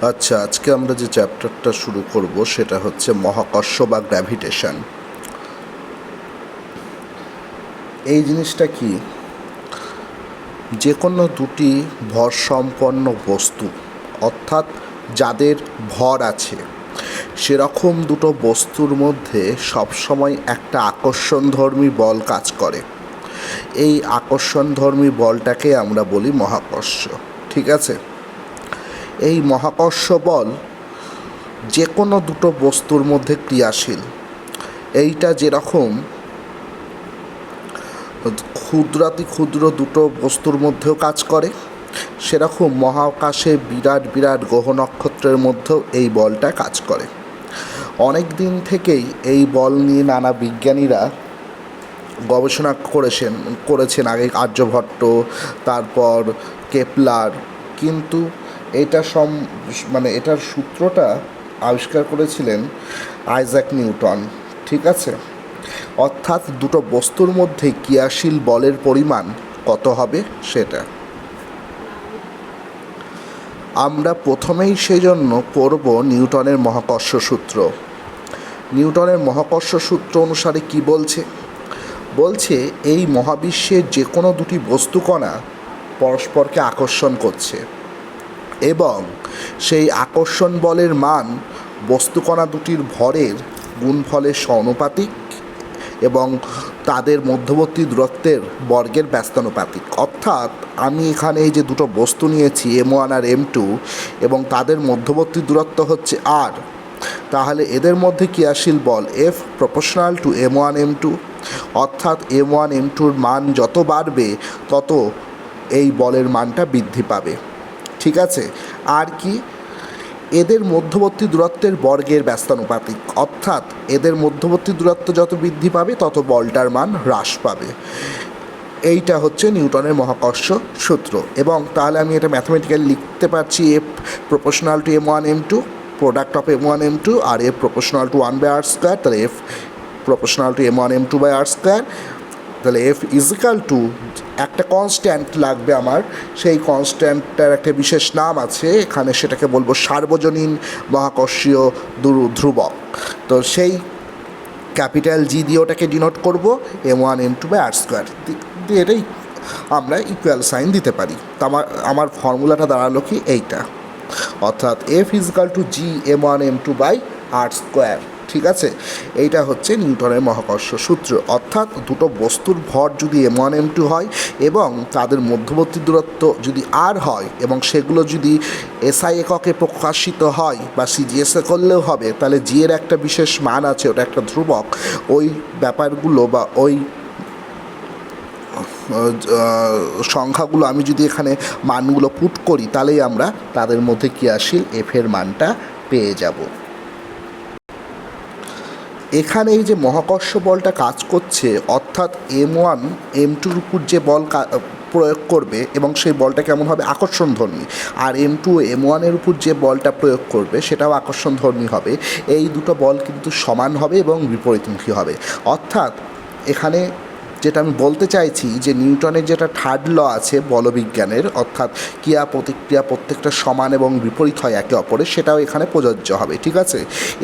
আচ্ছা, আজকে আমরা যে চ্যাপ্টারটা শুরু করব সেটা হচ্ছে মহাকর্ষ বা গ্র্যাভিটেশন। এই জিনিসটা কি, যে কোনো দুটি ভরসম্পন্ন বস্তু অর্থাৎ যাদের ভর আছে সেরকম দুটো বস্তুর মধ্যে সবসময় একটা আকর্ষণধর্মী বল কাজ করে। এই আকর্ষণধর্মী বলটাকে আমরা বলি মহাকর্ষ। ঠিক আছে, এই মহাকর্ষ বল যে কোনো দুটো বস্তুর মধ্যে ক্রিয়াশীল। এইটা যেরকম ক্ষুদ্রাতি ক্ষুদ্র দুটো বস্তুর মধ্যেও কাজ করে, সেরকম মহাকাশে বিরাট বিরাট গ্রহ নক্ষত্রের মধ্যেও এই বলটা কাজ করে। অনেক দিন থেকেই এই বল নিয়ে নানা বিজ্ঞানীরা গবেষণা করেছেন আগে আর্যভট্ট, তারপর কেপলার, কিন্তু এটা এটার সূত্রটা আবিষ্কার করেছিলেন আইজ্যাক নিউটন। ঠিক আছে, অর্থাৎ দুটো বস্তুর মধ্যে ক্রিয়াশীল বলের পরিমাণ কত হবে সেটা আমরা প্রথমেই সেই জন্য পড়ব নিউটনের মহাকর্ষ সূত্র। নিউটনের মহাকর্ষ সূত্র অনুসারে কি বলছে এই মহাবিশ্বের যে কোনো দুটি বস্তুকণা পরস্পরকে আকর্ষণ করছে এবং সেই আকর্ষণ বলের মান বস্তুকণা দুটির ভরের গুণফলের সমানুপাতিক এবং তাদের মধ্যবর্তী দূরত্বের বর্গের ব্যস্তানুপাতিক। অর্থাৎ আমি এখানে এই যে দুটো বস্তু নিয়েছি M1 আর M2 এবং তাদের মধ্যবর্তী দূরত্ব হচ্ছে R, তাহলে এদের মধ্যে ক্রিয়াশীল বল F proportional to M1 M2, অর্থাৎ M1 M2-র মান যত বাড়বে তত এই বলের মানটা বৃদ্ধি পাবে। ঠিক আছে, আর কি, এদের মধ্যবর্তী দূরত্বের বর্গের ব্যস্তানুপাতিক, অর্থাৎ এদের মধ্যবর্তী দূরত্ব যত বৃদ্ধি পাবে তত বলটার মান হ্রাস পাবে। এইটা হচ্ছে নিউটনের মহাকর্ষ সূত্র। এবং তাহলে আমি এটা ম্যাথমেটিক্যালি লিখতে পারছি F proportional to M1 M2, product of M1 M2, আর F প্রপোর্শনাল টু 1/r², তাহলে F proportional to M1 M2/r²। তাহলে F ইজিক্যাল টু একটা কনস্ট্যান্ট লাগবে আমার, সেই কনস্ট্যান্টটার একটা বিশেষ নাম আছে এখানে, সেটাকে বলবো সার্বজনীন মহাকর্ষীয় ধ্রুবক। তো সেই ক্যাপিটাল জি দিয়ে ওটাকে ডিনোট করবো M1 M2/r², দিয়ে এটাই আমরা ইকুয়াল সাইন দিতে পারি। তো আমার ফর্মুলাটা দাঁড়ালো কি এইটা, অর্থাৎ F ইজিক্যাল টু জি M1 M2/r²। ঠিক আছে, এইটা হচ্ছে নিউটনের মহাকর্ষ সূত্র। অর্থাৎ দুটো বস্তুর ভর যদি M1 M2 হয় এবং তাদের মধ্যবর্তী দূরত্ব যদি R হয় এবং সেগুলো যদি SI এককে প্রকাশিত হয় বা CGS করলেও হবে, তাহলে জি এর একটা বিশেষ মান আছে, ওটা একটা ধ্রুবক। ওই ব্যাপারগুলো বা ওই সংখ্যাগুলো আমি যদি এখানে মানগুলো পুট করি, তাহলেই আমরা তাদের মধ্যে ক্রিয়াশীল এফের মানটা পেয়ে যাব। এখানে এই যে মহাকর্ষ বলটা কাজ করছে, অর্থাৎ M1 M2-র উপর যে বল প্রয়োগ করবে এবং সেই বলটা কেমন হবে, আকর্ষণধর্মী, আর M2 M1-এর উপর যে বলটা প্রয়োগ করবে সেটাও আকর্ষণধর্মী হবে। এই দুটো বল কিন্তু সমান হবে এবং বিপরীতমুখী হবে। অর্থাৎ এখানে যেটা আমি বলতে চাইছি যে নিউটনের যেটা থার্ড ল আছে বলবিজ্ঞানের, অর্থাৎ ক্রিয়া প্রতিক্রিয়া প্রত্যেকটা সমান এবং বিপরীত হয় একে অপরের, সেটাও এখানে প্রযোজ্য হবে। ঠিক আছে,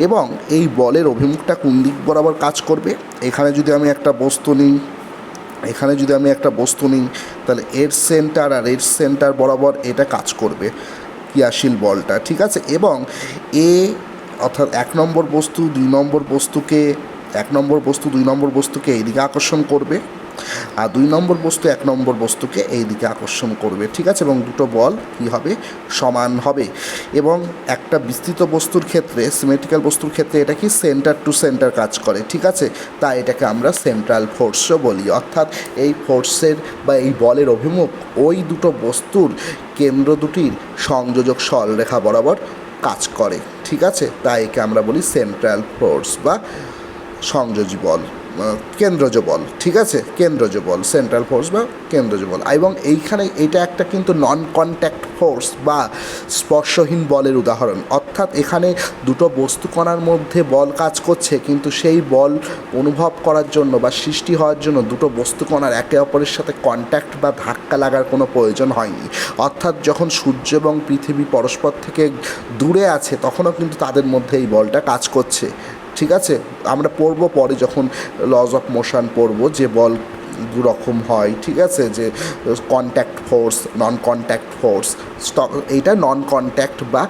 এবং এই বলের অভিমুখটা কোন দিক বরাবর কাজ করবে, এখানে যদি আমি একটা বস্তু নিই তাহলে এর সেন্টার আর এর সেন্টার বরাবর এটা কাজ করবে ক্রিয়াশীল বলটা। ঠিক আছে, এবং অর্থাৎ 1 নম্বর বস্তু 2 নম্বর বস্তুকে এইদিকে আকর্ষণ করবে, আর 2 নম্বর বস্তু 1 নম্বর বস্তুকে এই দিকে আকর্ষণ করবে। ঠিক আছে, এবং দুটো বল কী হবে, সমান হবে। এবং একটা বিস্তৃত বস্তুর ক্ষেত্রে, সিমেট্রিক্যাল বস্তুর ক্ষেত্রে এটা কি সেন্টার টু সেন্টার কাজ করে। ঠিক আছে, তাই এটাকে আমরা সেন্ট্রাল ফোর্সও বলি। অর্থাৎ এই ফোর্সের বা এই বলের অভিমুখ ওই দুটো বস্তুর কেন্দ্র দুটির সংযোজক সরলরেখা বরাবর কাজ করে। ঠিক আছে, তাই একে আমরা বলি সেন্ট্রাল ফোর্স বা সংযোজী বল, কেন্দ্রজ বল, ঠিক আছে, কেন্দ্রজ বল, সেন্ট্রাল ফোর্স বা কেন্দ্রজ বল। এবং এইখানে এটা একটা কিন্তু নন কন্ট্যাক্ট ফোর্স বা স্পর্শহীন বলের উদাহরণ, অর্থাৎ এখানে দুটো বস্তু কণার মধ্যে বল কাজ করছে, কিন্তু সেই বল অনুভব করার জন্য বা সৃষ্টি হওয়ার জন্য দুটো বস্তু কণার একে অপরের সাথে কন্ট্যাক্ট বা ধাক্কা লাগার কোনো প্রয়োজন হয়নি। অর্থাৎ যখন সূর্য এবং পৃথিবী পরস্পর থেকে দূরে আছে তখনও কিন্তু তাদের মধ্যে এই বলটা কাজ করছে, ঠিক আছে। আমরা পড়বো পরে যখন লজ অফ মোশন পড়বো যে বল দু রকম হয়, ঠিক আছে, যে কন্ট্যাক্ট ফোর্স, নন কন্ট্যাক্ট ফোর্স। এইটা নন কন্ট্যাক্ট বা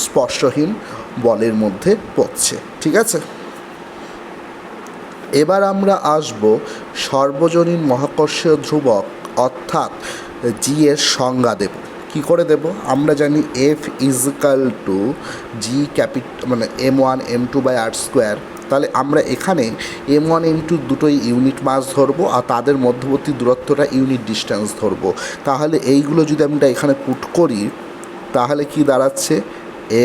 স্পর্শহীন বলের মধ্যে পড়ছে, ঠিক আছে। এবার আমরা আসব সর্বজনীন মহাকর্ষীয় ধ্রুবক অর্থাৎ জি এর সংজ্ঞা দেব। কী করে দেব? আমরা জানি এফ ইজিক্যাল টু জি মানে m1m2/r²। তাহলে আমরা এখানে m1 m2 দুটোই ইউনিট মাস ধরবো আর তাদের মধ্যবর্তী দূরত্বটা ইউনিট ডিস্টেন্স ধরবো। তাহলে এইগুলো যদি আমরা এখানে পুট করি তাহলে কি দাঁড়াচ্ছে?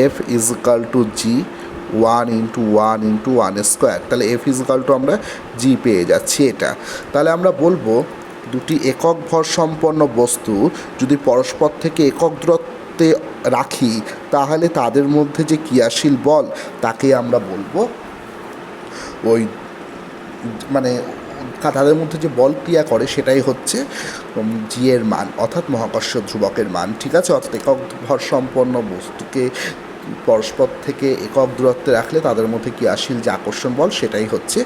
এফ ইজিক্যাল টু জি 1 × 1 × 1²। তাহলে এফ ইজিক্যাল টু আমরা জি পেয়ে যাচ্ছি এটা। তাহলে আমরা বলবো দুটি একক ভর সম্পন্ন বস্তু যদি পরস্পর থেকে একক দূরত্বে রাখি তাহলে তাদের মধ্যে যে ক্রিয়াশীল বল তাকে আমরা বলবো ওই মানে তাদের মধ্যে যে বল ক্রিয়া করে সেটাই হচ্ছে জি এর মান অর্থাৎ মহাকর্ষীয় ধ্রুবকের মান, ঠিক আছে। অর্থাৎ একক ভর সম্পন্ন বস্তুকে পরস্পর থেকে একক দূরত্বে রাখলে তাদের মধ্যে ক্রিয়াশীল যে আকর্ষণ বল সেটাই হচ্ছে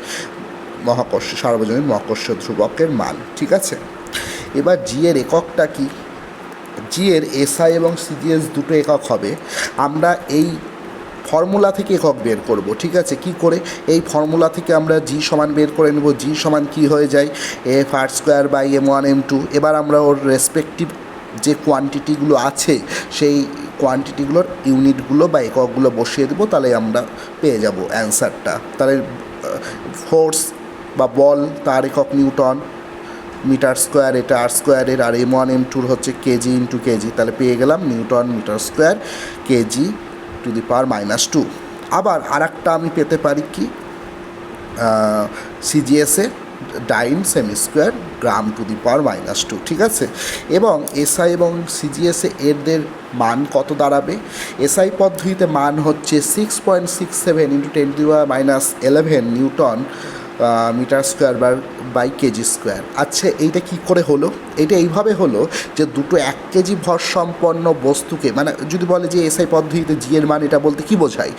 সার্বজনীন মহাকর্ষীয় ধ্রুবকের মান, ঠিক আছে। এবার জি এর এককটা কি? জি এর এসআই এবং সিজিএস দুটো একক হবে। আমরা এই ফর্মুলা থেকে একক বের করব, ঠিক আছে। কি করে? এই ফর্মুলা থেকে আমরা জি সমান বের করে নেব। জি সমান কি হয়ে যায়? f r²/m1m2। এবার আমরা ওর রেসপেক্টিভ যে কোয়ান্টিটিগুলো আছে সেই কোয়ান্টিটিগুলোর ইউনিটগুলো বা এককগুলো বসিয়ে দেবো, তাহলে আমরা পেয়ে যাব অ্যান্সারটা। তাহলে ফোর্স বা বল তার একক নিউটন, মিটার² এটা r², আর m1m2 হচ্ছে কেজি × কেজি। তাহলে পেয়ে গেলাম Newton মিটার² KG two the power -2। আবার আর একটা আমি পেতে পারি কি সিজিএসে ডাইন সেমি² গ্রাম টু দি পাওয়ার -2, ঠিক আছে। এবং এসআই এবং সিজিএসে এদের মান কত দাঁড়াবে? এসআই পদ্ধতিতে মান হচ্ছে 6.67 × 10⁻11 নিউটন মিটার² আচ্ছা, এইটা কি করে হলো? এটা এইভাবে হলো যে দুটো 1 কেজি ভর সম্পন্ন বস্তুকে, মানে যদি বলে যে এসআই পদ্ধতিতে জি এর মান, এটা বলতে কি বোঝায়?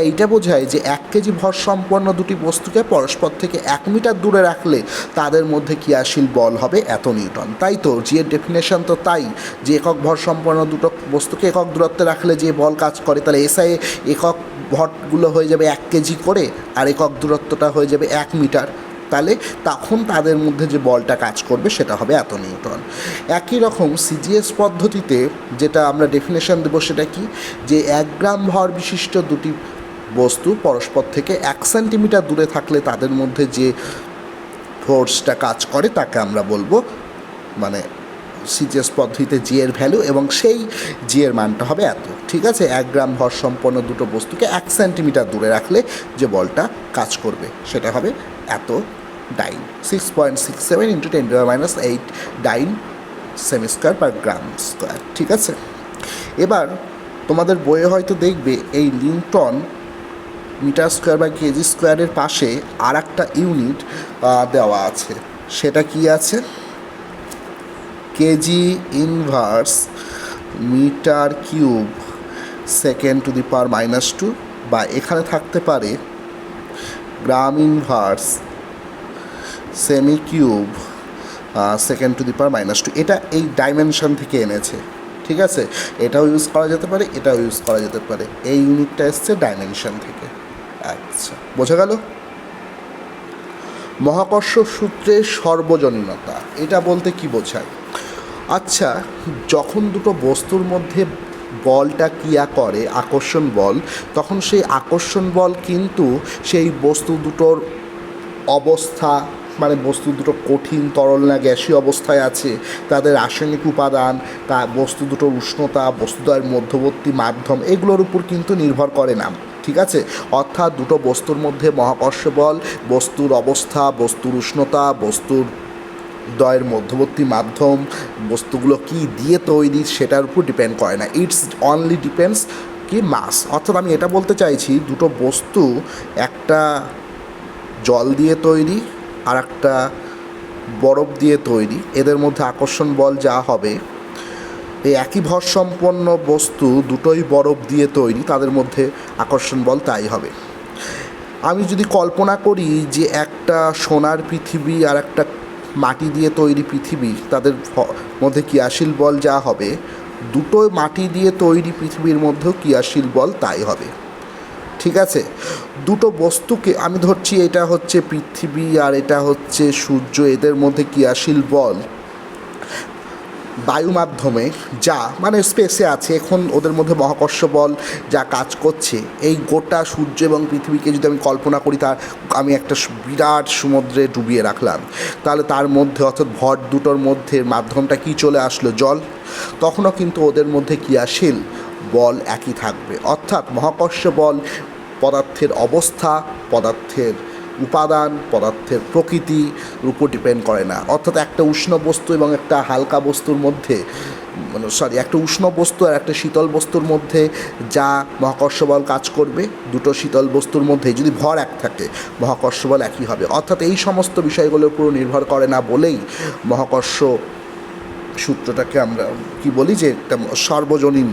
এইটা বোঝায় যে 1 কেজি ভর সম্পন্ন দুটি বস্তুকে পরস্পর থেকে 1 মিটার দূরে রাখলে তাদের মধ্যে ক্রিয়াশীল বল হবে এত নিউটন। তাই তো জি এর ডেফিনেশন তো তাই, যে একক ভর সম্পন্ন দুটো বস্তুকে একক দূরত্বে রাখলে যে বল কাজ করে। তাহলে এসআই একক ভরগুলো হয়ে যাবে 1 কেজি করে আর একক দূরত্বটা হয়ে যাবে 1 মিটার। তাহলে তখন তাদের মধ্যে যে বলটা কাজ করবে সেটা হবে এত নিউটন। একই রকম সিজিএস পদ্ধতিতে যেটা আমরা ডেফিনেশন দেবো সেটা কি? যে 1 গ্রাম ভর বিশিষ্ট দুটি বস্তু পরস্পর থেকে 1 সেন্টিমিটার দূরে থাকলে তাদের মধ্যে যে ফোর্সটা কাজ করে তাকে আমরা বলবো মানে সিজিএস পদ্ধতিতে জি এর ভ্যালু, এবং সেই জি এর মানটা হবে এত, ঠিক আছে। 1 গ্রাম ভর সম্পন্ন দুটো বস্তুকে 1 সেন্টিমিটার দূরে রাখলে যে বলটা কাজ করবে সেটা হবে এত ডাইন, 6.67 × 10⁻8 ডাইন সেমি²/গ্রাম², ঠিক আছে। এবার তোমাদের বইয়ে হয়তো দেখবে এই নিউটন মিটার²/কেজি² পাশে আর একটা ইউনিট দেওয়া আছে। সেটা কি আছে? KG inverse metre second to the power -2, বা এখানে থাকতে পারে গ্রাম ইনভার্স সেমি³ সেকেন্ড টু দি পাওয়ার -2। এটা এই ডাইমেনশন থেকে এনেছে, ঠিক আছে। এটাও ইউজ করা যেতে পারে, এটাও ইউজ করা যেতে পারে। এই ইউনিটটা এসছে ডাইমেনশন থেকে। আচ্ছা, বোঝা গেল? মহাকর্ষ সূত্রের সর্বজনীনতা এটা বলতে কি বোঝায়? আচ্ছা, যখন দুটো বস্তুর মধ্যে বলটা ক্রিয়া করে আকর্ষণ বল, তখন সেই আকর্ষণ বল কিন্তু সেই বস্তু দুটোর অবস্থা, মানে বস্তু দুটো কঠিন, তরল না গ্যাসীয় অবস্থায় আছে, তাদের রাসায়নিক উপাদান, তা বস্তু দুটোর উষ্ণতা, বস্তুদ্বয়ের মধ্যবর্তী মাধ্যম, এগুলোর উপর কিন্তু নির্ভর করে না। ঠিক আছে, অর্থাৎ দুটো বস্তুর মধ্যে মহাকর্ষ বল বস্তুর অবস্থা, বস্তুর উষ্ণতা, বস্তুর দ্বয়ের মধ্যবর্তী মাধ্যম, বস্তুগুলো কি দিয়ে তৈরি সেটার উপর ডিপেন্ড করে না। ইটস অনলি ডিপেন্ডস কি মাস। অর্থাৎ আমি এটা বলতে চাইছি দুটো বস্তু, একটা জল দিয়ে তৈরি আর একটা বরফ দিয়ে তৈরি, এদের মধ্যে আকর্ষণ বল যা হবে, এই একই ভরসম্পন্ন বস্তু দুটোই বরফ দিয়ে তৈরি, তাদের মধ্যে আকর্ষণ বল তাই হবে। আমি যদি কল্পনা করি যে একটা সোনার পৃথিবী আর একটা মাটি দিয়ে তৈরি পৃথিবী, তাদের মধ্যে ক্রিয়াশীল বল যা হবে, দুটো মাটি দিয়ে তৈরি পৃথিবীর মধ্যেও ক্রিয়াশীল বল তাই হবে। ঠিক আছে, দুটো বস্তুকে আমি ধরছি এটা হচ্ছে পৃথিবী আর এটা হচ্ছে সূর্য, এদের মধ্যে ক্রিয়াশীল বল বায়ু মাধ্যমে যা মানে স্পেসে আছে, এখন ওদের মধ্যে মহাকর্ষ বল যা কাজ করছে, এই গোটা সূর্য এবং পৃথিবীকে যদি আমি কল্পনা করি, তার আমি একটা বিরাট সমুদ্রে ডুবিয়ে রাখলাম, তাহলে তার মধ্যে অর্থাৎ ভর দুটোর মধ্যে মাধ্যমটা কি চলে আসলো, জল। তখনও কিন্তু ওদের মধ্যে ক্রিয়াশীল বল একই থাকবে। অর্থাৎ মহাকর্ষ বল পদার্থের অবস্থা, পদার্থের উপাদান, পদার্থের প্রকৃতির উপর ডিপেন্ড করে না। অর্থাৎ একটা উষ্ণ বস্তু এবং একটা হালকা বস্তুর মধ্যে একটা উষ্ণ বস্তু আর একটা শীতল বস্তুর মধ্যে যা মহাকর্ষ বল কাজ করবে, দুটো শীতল বস্তুর মধ্যে যদি ভর এক থাকে, মহাকর্ষ বল একই হবে। অর্থাৎ এই সমস্ত বিষয়গুলোর উপর নির্ভর করে না বলেই মহাকর্ষ সূত্রটাকে আমরা কি বলি যে একটা সার্বজনীন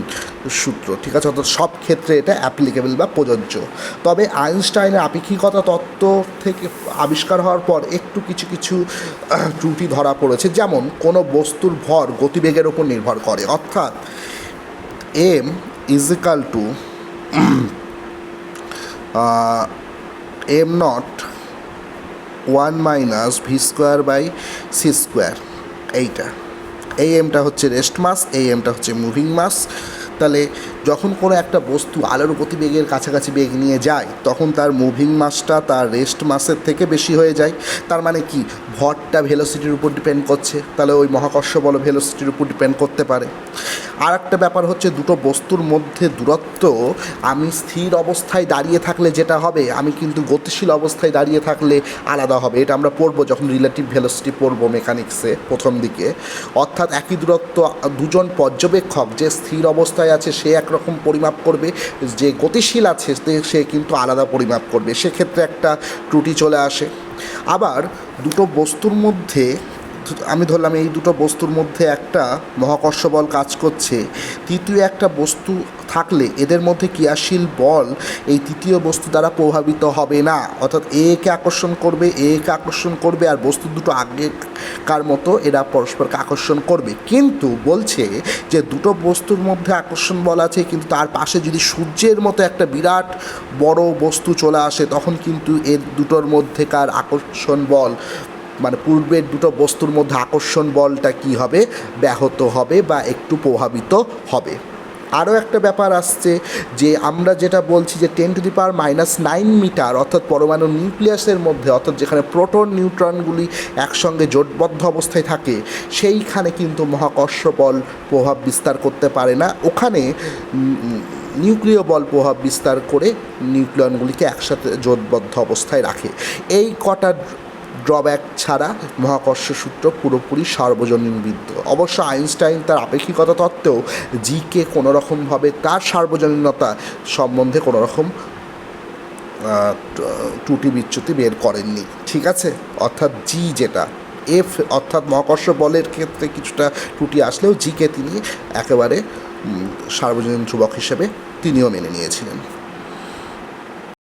সূত্র। ঠিক আছে, অর্থাৎ সব ক্ষেত্রে এটা অ্যাপ্লিকেবল বা প্রযোজ্য। তবে আইনস্টাইনের আপেক্ষিকতা তত্ত্ব থেকে আবিষ্কার হওয়ার পর একটু কিছু কিছু ত্রুটি ধরা পড়েছে। যেমন কোনো বস্তুর ভর গতিবেগের ওপর নির্ভর করে, অর্থাৎ m equal to m not 1 minus V square by C square. এই এমটা হচ্ছে রেস্ট মাস, এই এমটা হচ্ছে মুভিং মাস। তাহলে যখন কোনো একটা বস্তু আলোর গতিবেগের কাছাকাছি বেগ নিয়ে যায়, তখন তার মুভিং মাসটা তার রেস্ট মাসের থেকে বেশি হয়ে যায়। তার মানে কি, ভরটা ভেলোসিটির উপর ডিপেন্ড করছে, তাহলে ওই মহাকর্ষ বল ভেলোসিটির উপর ডিপেন্ড করতে পারে। আর একটা ব্যাপার হচ্ছে দুটো বস্তুর মধ্যে দূরত্ব আমি স্থির অবস্থায় দাঁড়িয়ে থাকলে যেটা হবে, আমি কিন্তু গতিশীল অবস্থায় দাঁড়িয়ে থাকলে আলাদা হবে। এটা আমরা পড়বো যখন রিলেটিভ ভেলোসিটি পড়বো মেকানিক্সে প্রথম দিকে। অর্থাৎ একই দূরত্ব দুজন পর্যবেক্ষক, যে স্থির অবস্থায় আছে সে একরকম পরিমাপ করবে, যে গতিশীল আছে সে কিন্তু আলাদা পরিমাপ করবে, সেক্ষেত্রে একটা ত্রুটি চলে আসে। আবার দুটো বস্তুর মধ্যে আমি ধরলাম এই দুটো বস্তুর মধ্যে একটা মহাকর্ষ বল কাজ করছে, তৃতীয় একটা বস্তু থাকলে এদের মধ্যে ক্রিয়াশীল বল এই তৃতীয় বস্তু দ্বারা প্রভাবিত হবে না। অর্থাৎ একে আকর্ষণ করবে, একে আকর্ষণ করবে, আর বস্তু দুটো আগেকার মতো এরা পরস্পরকে আকর্ষণ করবে। কিন্তু বলছে যে দুটো বস্তুর মধ্যে আকর্ষণ বল আছে, কিন্তু তার পাশে যদি সূর্যের মতো একটা বিরাট বড় বস্তু চলে আসে, তখন কিন্তু এর দুটোর মধ্যেকার আকর্ষণ বল মানে পূর্বের দুটো বস্তুর মধ্যে আকর্ষণ বলটা কি হবে, ব্যাহত হবে বা একটু প্রভাবিত হবে। আরও একটা ব্যাপার আসছে যে আমরা যেটা বলছি যে 10⁻⁹ মিটার, অর্থাৎ পরমাণু নিউক্লিয়াসের মধ্যে, অর্থাৎ যেখানে প্রোটন নিউট্রনগুলি একসঙ্গে জোটবদ্ধ অবস্থায় থাকে, সেইখানে কিন্তু মহাকর্ষ বল প্রভাব বিস্তার করতে পারে না। ওখানে নিউক্লিয় বল প্রভাব বিস্তার করে নিউক্লিয়নগুলিকে একসাথে জোটবদ্ধ অবস্থায় রাখে। এই কটা ড্রব্যাক ছাড়া মহাকর্ষ সূত্র পুরোপুরি সার্বজনীনবিদ্ধ। অবশ্য আইনস্টাইন তার আপেক্ষিকতা তত্ত্বেও জিকে কোনোরকমভাবে তার সার্বজনীনতা সম্বন্ধে কোনোরকম ত্রুটি বিচ্যুতি বের করেননি। ঠিক আছে, অর্থাৎ জি যেটা এফ অর্থাৎ মহাকর্ষ বলের ক্ষেত্রে কিছুটা ত্রুটি আসলেও জিকে তিনি একেবারে সার্বজনীন ধ্রুবক হিসেবে তিনিও মেনে নিয়েছিলেন।